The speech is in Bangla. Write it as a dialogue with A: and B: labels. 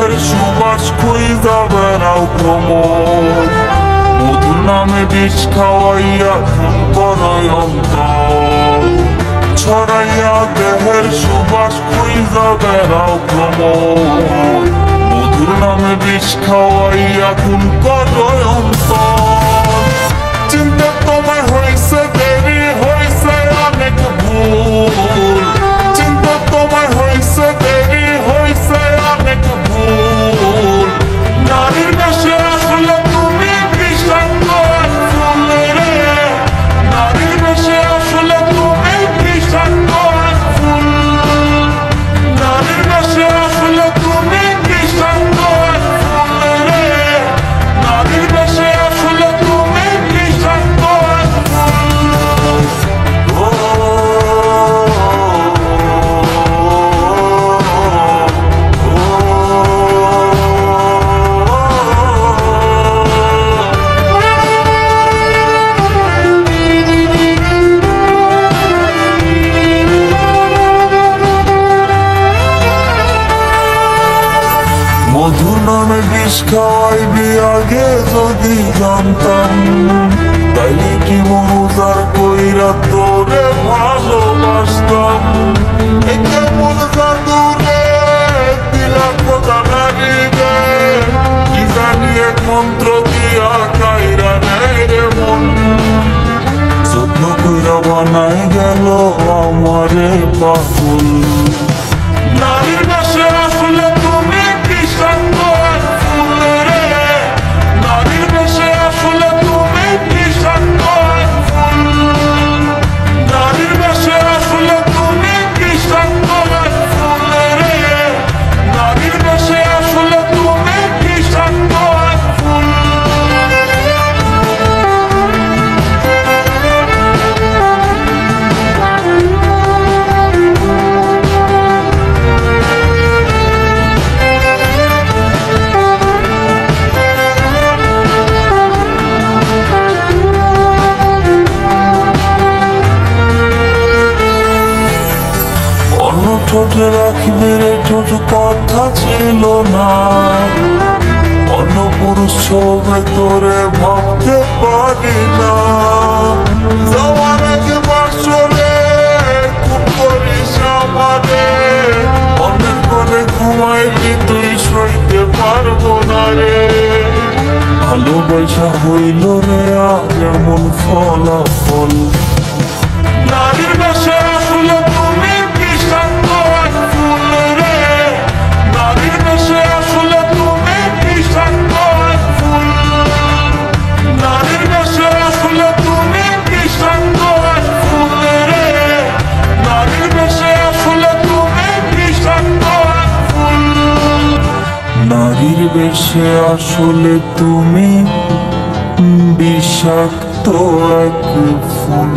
A: দেহের সুবাস খুঁজা বেড়াও ভ্রমণ। মধু নামে বিষ খাওয়াইয়া খুন করয় অন্তর। ছড়াইয়া দেহের সুবাস খুঁজা বেড়াও ভ্রমণ। মধুর নামে বিষ খাওয়াইয়া খুন করয় অন্তর। চিন্তা তোমায় হইছে দেরি, হইছে অনেক ভুল। চিন্তা তোমায় হইছে দেরি, হইছে অনেক ভুল। নারীর বেশে আসলে তুমি বিষাক্ত এক ফুল রে। নারীর বেশে আসলে তুমি বিষাক্ত এক ফুল। নারীর বেশে আসলে তুমি বিষাক্ত এক ফুল রে। নারীর বেশে আসলে তুমি বিষাক্ত এক মধু নামে বিষ খাওয়াইবি আগে যদি জানতাম, তাইলে কি মনুজার কইরা তোরে ভালোবাসতাম। এই কেমন জাদু রে দিলা খোদা নারী রে, কি জানি এক মন্ত্র দিয়া কাইরা নেয় রে মন। যত্ন কইরা বানাই গেল আমারে পাগল। নারীর বেশে আসলে তুমি বিষাক্ত এক ফুল রে। নারীর বেশে আসলে তুমি বিষাক্ত এক ফুল। নারীর বেশে আসলে তুমি বিষাক্ত এক ফুল রে। নারীর বেশে আসলে তুমি বিষাক্ত এক ফুল। ঠোঁটে রাখবি রে ঠোঁট কথা ছিল না, অন্য পুরুষ ছবে তোরে ভাবতে পারি না। যাওয়ার আগে বাসরে খুব করিস আমারে, অনেক করে ঘুমাইলি তুই সইতে পারবো না রে। ভালোবাসা হইল রে আজ এমন ফলাফল। নারীর বেশে আসলে তুমি বিষাক্ত এক ফুল রে। নারীর বেশে আসলে তুমি বিষাক্ত এক ফুল। নারীর বেশে আসলে তুমি বিষাক্ত এক ফুল রে। নারীর বেশে আসলে তুমি বিষাক্ত এক ফুল। নারীর বেশে আসলে তুমি বিষাক্ত এক ফুল।